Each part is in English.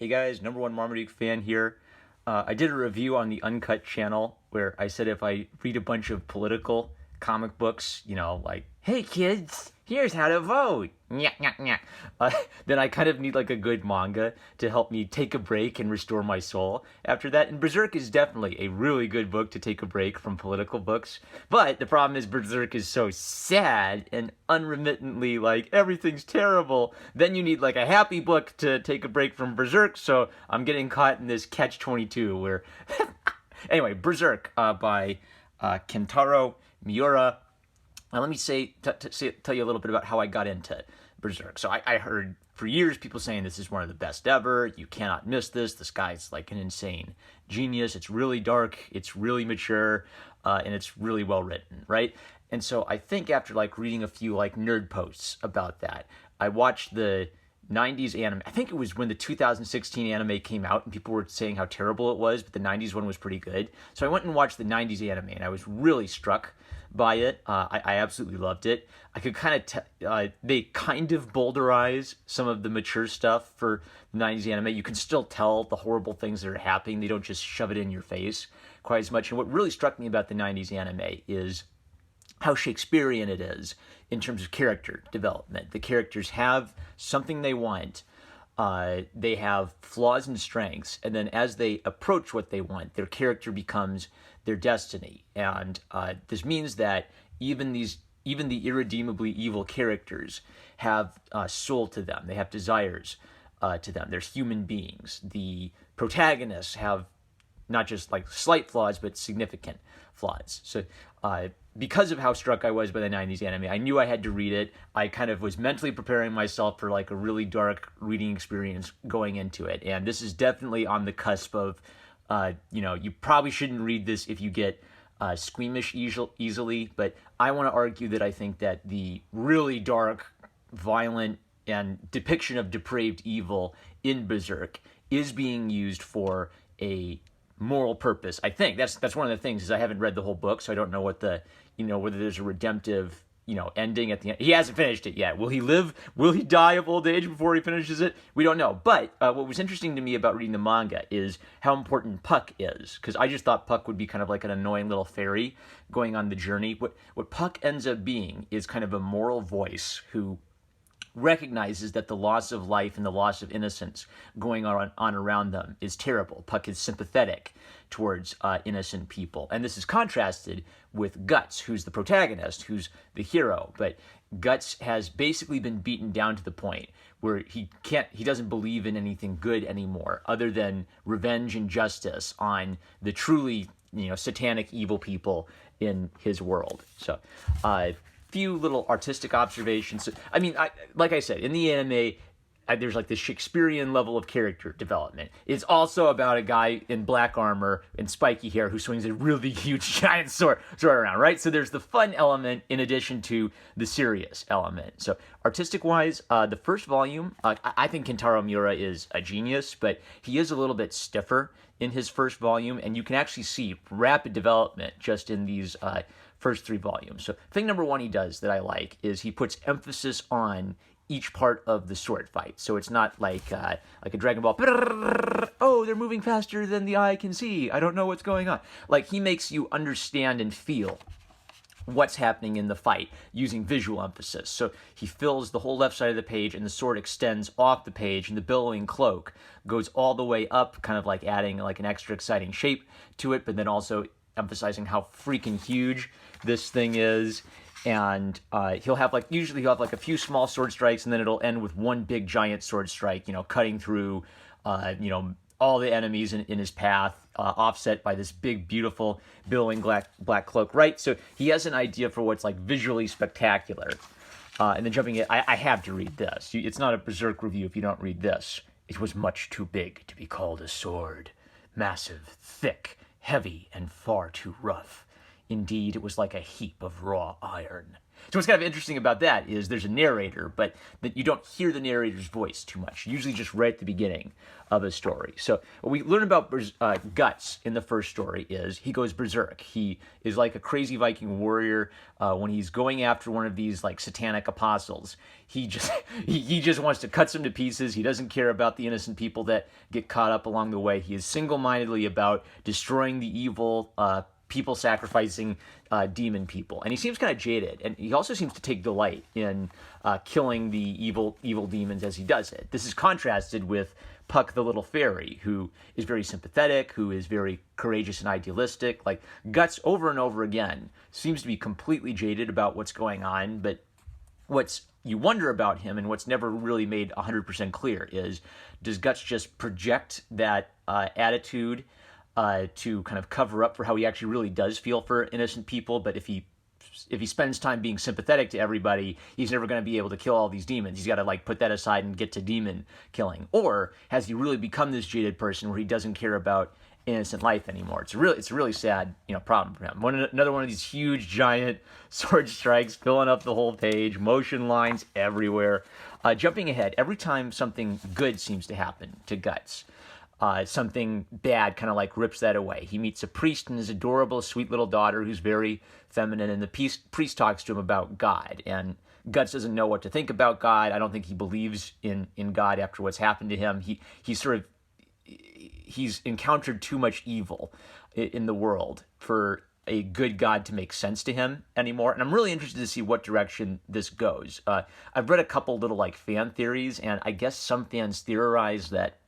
Hey guys, number one Marmaduke fan here. I did a review on the Uncut channel where I said if I read a bunch of political comic books, like, hey kids, here's how to vote, nyah, nyah, nyah. Then I kind of need like a good manga to help me take a break and restore my soul after that. And Berserk is definitely a really good book to take a break from political books. But the problem is Berserk is so sad and unremittently like everything's terrible. Then you need like a happy book to take a break from Berserk. So I'm getting caught in this catch-22 where... Anyway, Berserk by Kentaro Miura. Now, let me tell you a little bit about how I got into Berserk. So I heard for years people saying this is one of the best ever. You cannot miss this. This guy's like an insane genius. It's really dark. It's really mature, and it's really well written, right? And so I think after like reading a few like nerd posts about that, I watched the 90s anime. I think it was when the 2016 anime came out and people were saying how terrible it was, but the 90s one was pretty good. So I went and watched the 90s anime and I was really struck by it. I absolutely loved it. I could kind of they kind of boulderize some of the mature stuff for the 90s anime. You can still tell the horrible things that are happening. They don't just shove it in your face quite as much. And what really struck me about the 90s anime is how Shakespearean it is in terms of character development. The characters have something they want. They have flaws and strengths, and then as they approach what they want, their character becomes their destiny. And this means that even the irredeemably evil characters have soul to them. They have desires to them. They're human beings. The protagonists have not just like slight flaws, but significant flaws. So because of how struck I was by the 90s anime, I knew I had to read it. I kind of was mentally preparing myself for like a really dark reading experience going into it. And this is definitely on the cusp of, you probably shouldn't read this if you get squeamish easily. But I want to argue that I think that the really dark, violent, and depiction of depraved evil in Berserk is being used for a moral purpose. I think that's one of the things is I haven't read the whole book, so I don't know what the whether there's a redemptive ending at the end. He hasn't finished it yet. Will he live? Will he die of old age before he finishes it? We don't know. But what was interesting to me about reading the manga is how important Puck is, because I just thought Puck would be kind of like an annoying little fairy going on the journey. What Puck ends up being is kind of a moral voice who recognizes that the loss of life and the loss of innocence going on around them is terrible. Puck is sympathetic towards innocent people. And this is contrasted with Guts, who's the protagonist, who's the hero. But Guts has basically been beaten down to the point where he doesn't believe in anything good anymore other than revenge and justice on the truly, satanic evil people in his world. So, few little artistic observations. I mean, like I said, in the anime, there's like this Shakespearean level of character development. It's also about a guy in black armor and spiky hair who swings a really huge giant sword around, right? So there's the fun element in addition to the serious element. So artistic-wise, the first volume, I think Kentaro Miura is a genius, but he is a little bit stiffer in his first volume, and you can actually see rapid development just in these first three volumes. So thing number one he does that I like is he puts emphasis on each part of the sword fight. So it's not like a Dragon Ball, oh, they're moving faster than the eye can see. I don't know what's going on. Like, he makes you understand and feel what's happening in the fight using visual emphasis. So he fills the whole left side of the page and the sword extends off the page and the billowing cloak goes all the way up, kind of like adding like an extra exciting shape to it, but then also emphasizing how freaking huge this thing is. And he'll have usually a few small sword strikes, and then it'll end with one big giant sword strike, cutting through, all the enemies in his path, offset by this big, beautiful, billowing black cloak, right? So he has an idea for what's like visually spectacular. And then jumping in, I have to read this. It's not a Berserk review if you don't read this. It was much too big to be called a sword. Massive, thick, heavy, and far too rough. Indeed, it was like a heap of raw iron. So what's kind of interesting about that is there's a narrator, but that you don't hear the narrator's voice too much, usually just right at the beginning of a story. So what we learn about Guts in the first story is he goes berserk. He is like a crazy Viking warrior. When he's going after one of these like satanic apostles, he just he just wants to cut them to pieces. He doesn't care about the innocent people that get caught up along the way. He is single-mindedly about destroying the evil people sacrificing demon people, and he seems kind of jaded, and he also seems to take delight in killing the evil demons as he does it. This is contrasted with Puck the little fairy, who is very sympathetic, who is very courageous and idealistic. Like Guts over and over again seems to be completely jaded about what's going on, but what's you wonder about him and what's never really made 100% clear is, does Guts just project that attitude to kind of cover up for how he actually really does feel for innocent people, but if he spends time being sympathetic to everybody, he's never going to be able to kill all these demons. He's got to like put that aside and get to demon killing. Or has he really become this jaded person where he doesn't care about innocent life anymore? It's a really sad problem for him. Another one of these huge giant sword strikes filling up the whole page, motion lines everywhere. Jumping ahead, every time something good seems to happen to Guts, something bad kind of like rips that away. He meets a priest and his adorable, sweet little daughter who's very feminine, and the priest talks to him about God. And Guts doesn't know what to think about God. I don't think he believes in God after what's happened to him. He's encountered too much evil in the world for a good God to make sense to him anymore. And I'm really interested to see what direction this goes. I've read a couple little like fan theories, and I guess some fans theorize that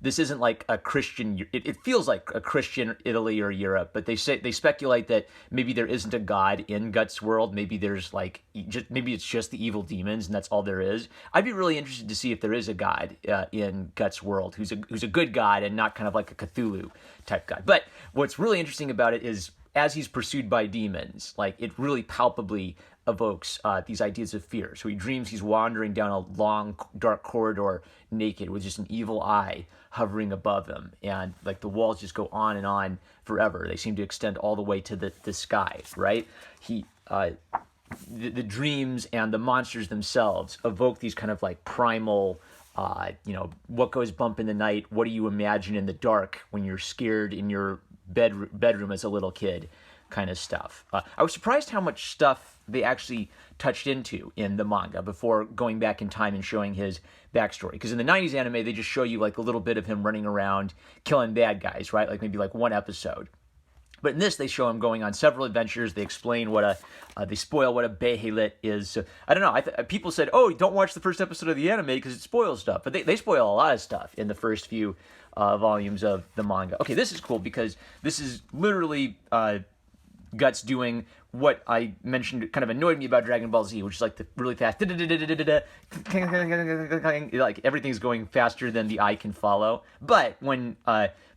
this isn't like a Christian. It feels like a Christian Italy or Europe, but they speculate that maybe there isn't a god in Guts' world. Maybe there's maybe it's just the evil demons, and that's all there is. I'd be really interested to see if there is a god in Guts' world who's a good god and not kind of like a Cthulhu type god. But what's really interesting about it is, as he's pursued by demons, like it really palpably evokes these ideas of fear. So he dreams he's wandering down a long, dark corridor naked with just an evil eye hovering above him. And like the walls just go on and on forever. They seem to extend all the way to the sky, right? The dreams and the monsters themselves evoke these kind of like primal, what goes bump in the night? What do you imagine in the dark when you're scared in your bedroom as a little kid kind of stuff. I was surprised how much stuff they actually touched into in the manga before going back in time and showing his backstory. Because in the 90s anime, they just show you like a little bit of him running around killing bad guys, right? Like maybe like one episode. But in this, they show him going on several adventures. They explain they spoil what a behelit is. So, I don't know. People said, oh, don't watch the first episode of the anime because it spoils stuff. But they spoil a lot of stuff in the first few volumes of the manga. Okay, this is cool because this is literally Guts doing what I mentioned kind of annoyed me about Dragon Ball Z, which is like the really fast, like everything's going faster than the eye can follow. But when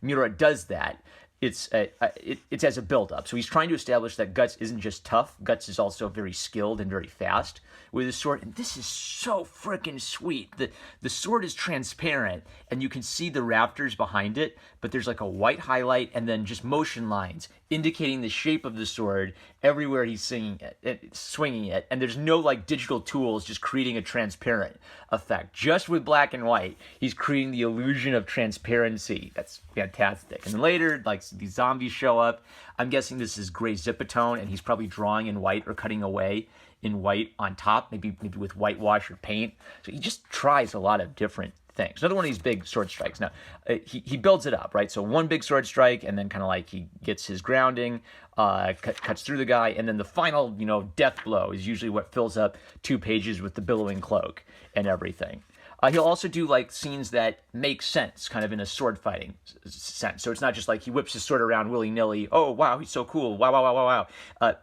Miura does that, it's as a build-up. So he's trying to establish that Guts isn't just tough. Guts is also very skilled and very fast with his sword. And this is so freaking sweet. The sword is transparent, and you can see the rafters behind it, but there's like a white highlight and then just motion lines indicating the shape of the sword everywhere he's swinging it. And there's no like digital tools just creating a transparent effect. Just with black and white, he's creating the illusion of transparency. That's fantastic. And then later, like these zombies show up. I'm guessing this is gray Zipatone, and he's probably drawing in white or cutting away in white on top, maybe with whitewash or paint. So he just tries a lot of different things. Another one of these big sword strikes. Now, he builds it up, right? So one big sword strike, and then kind of like he gets his grounding, cuts through the guy, and then the final, death blow is usually what fills up 2 pages with the billowing cloak and everything. He'll also do like scenes that make sense, kind of in a sword fighting sense. So it's not just like he whips his sword around willy-nilly. Oh, wow, he's so cool. Wow, wow, wow, wow, wow.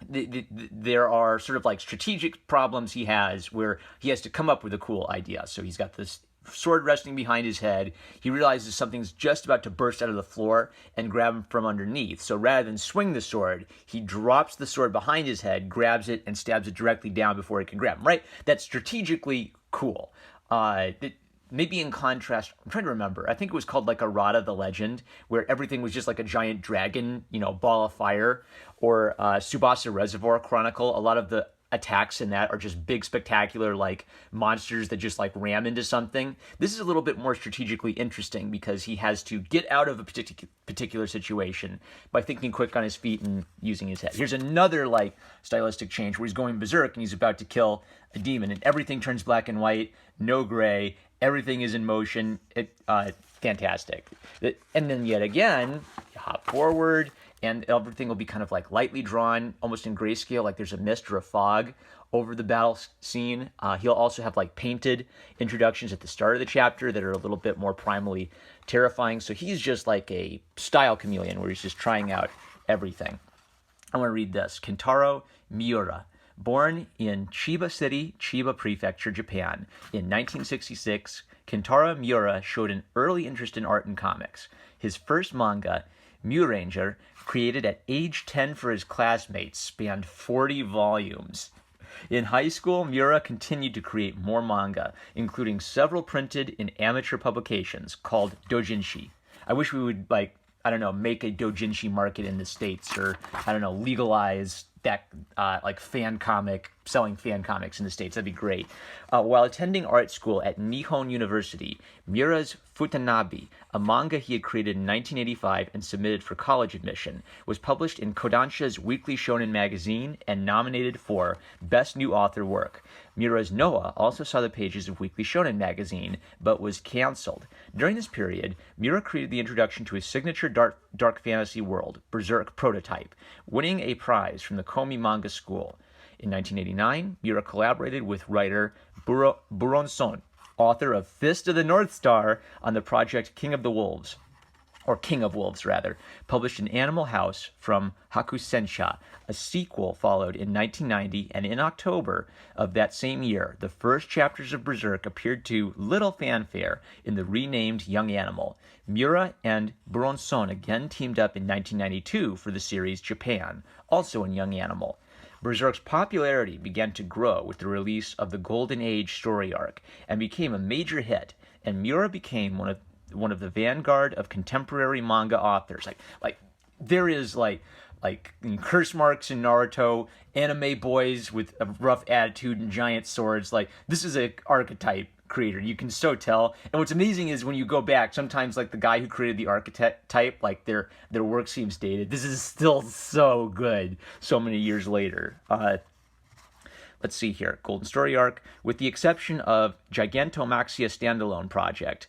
There are sort of like strategic problems he has where he has to come up with a cool idea. So he's got this sword resting behind his head. He realizes something's just about to burst out of the floor and grab him from underneath. So rather than swing the sword, he drops the sword behind his head, grabs it, and stabs it directly down before he can grab him, right? That's strategically cool. maybe in contrast, I'm trying to remember. I think it was called like Arata the Legend, where everything was just like a giant dragon, ball of fire, or Tsubasa Reservoir Chronicle. A lot of the attacks in that are just big, spectacular, like monsters that just like ram into something. This is a little bit more strategically interesting because he has to get out of a particular situation by thinking quick on his feet and using his head. Here's another like stylistic change where he's going berserk and he's about to kill a demon, and everything turns black and white, no gray, everything is in motion. Fantastic. And then yet again, you hop forward, and everything will be kind of like lightly drawn, almost in grayscale, like there's a mist or a fog over the battle scene. He'll also have like painted introductions at the start of the chapter that are a little bit more primally terrifying. So he's just like a style chameleon where he's just trying out everything. I want to read this. Kentaro Miura. Born in Chiba City, Chiba Prefecture, Japan, in 1966, Kentaro Miura showed an early interest in art and comics. His first manga, Muranger, created at age 10 for his classmates, spanned 40 volumes. In high school, Miura continued to create more manga, including several printed in amateur publications called doujinshi. I wish we would, make a doujinshi market in the States, or, legalize that, selling fan comics in the States. That'd be great. While attending art school at Nihon University, Miura's Futanabi, a manga he had created in 1985 and submitted for college admission, was published in Kodansha's Weekly Shonen magazine and nominated for Best New Author Work. Miura's Noah also saw the pages of Weekly Shonen magazine, but was canceled. During this period, Miura created the introduction to his signature dark fantasy world, Berserk Prototype, winning a prize from the Komi Manga School. In 1989, Miura collaborated with writer Buronson, author of Fist of the North Star, on the project King of Wolves, published in Animal House from Hakusensha. A sequel followed in 1990, and in October of that same year, the first chapters of Berserk appeared to little fanfare in the renamed Young Animal. Miura and Buronson again teamed up in 1992 for the series Japan, also in Young Animal. Berzerk's popularity began to grow with the release of the Golden Age story arc and became a major hit, and Miura became one of the vanguard of contemporary manga authors. There is curse marks in Naruto, anime boys with a rough attitude and giant swords. This is an archetype creator. You can so tell. And what's amazing is when you go back, sometimes the guy who created the archetype, their work seems dated. This is still so good so many years later. Let's see here. Golden Story Arc. With the exception of Gigantomaxia Standalone Project,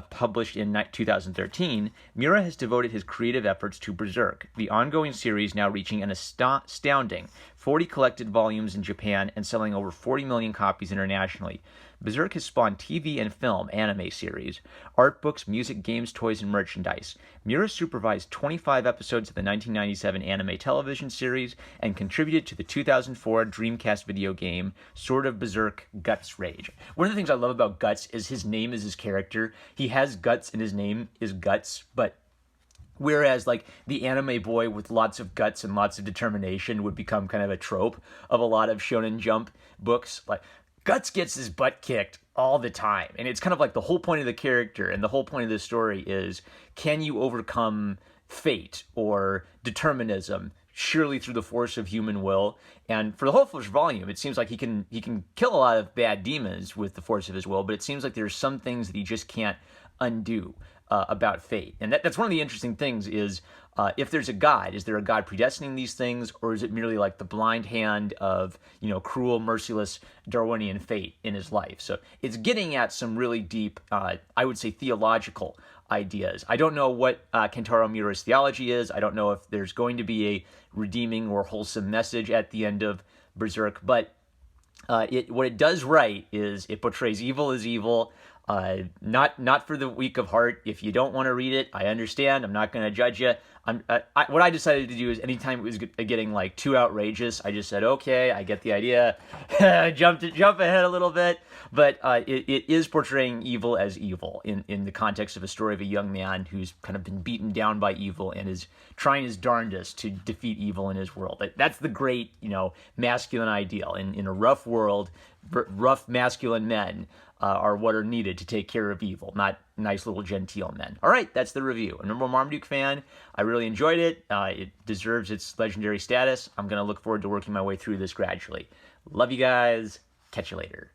published in 2013, Miura has devoted his creative efforts to Berserk, the ongoing series now reaching an astounding 40 collected volumes in Japan and selling over 40 million copies internationally. Berserk has spawned TV and film anime series, art books, music, games, toys, and merchandise. Miura supervised 25 episodes of the 1997 anime television series and contributed to the 2004 Dreamcast video game Sword of Berserk Guts Rage. One of the things I love about Guts is his name is his character. He has guts and his name is Guts, but whereas the anime boy with lots of guts and lots of determination would become kind of a trope of a lot of Shonen Jump books, Guts gets his butt kicked all the time. And it's kind of the whole point of the character and the whole point of the story is, can you overcome fate or determinism surely through the force of human will? And for the whole first volume, it seems like he can kill a lot of bad demons with the force of his will, but it seems like there's some things that he just can't undo about fate. And that's one of the interesting things is, if there's a God, is there a God predestining these things, or is it merely the blind hand of, cruel, merciless Darwinian fate in his life? So it's getting at some really deep, I would say, theological ideas. I don't know what Kentaro Miura's theology is. I don't know if there's going to be a redeeming or wholesome message at the end of Berserk, but what it does right is it portrays evil as evil. Not for the weak of heart. If you don't want to read it, I understand. I'm not going to judge you. What I decided to do is anytime it was getting too outrageous, I just said, okay, I get the idea. jump ahead a little bit. But it is portraying evil as evil in the context of a story of a young man who's kind of been beaten down by evil and is trying his darndest to defeat evil in his world. That's the great, masculine ideal. In a rough world, rough masculine men are what are needed to take care of evil, not nice little genteel men. All right, that's the review. I'm a Marmaduke fan. I really enjoyed it. It deserves its legendary status. I'm going to look forward to working my way through this gradually. Love you guys. Catch you later.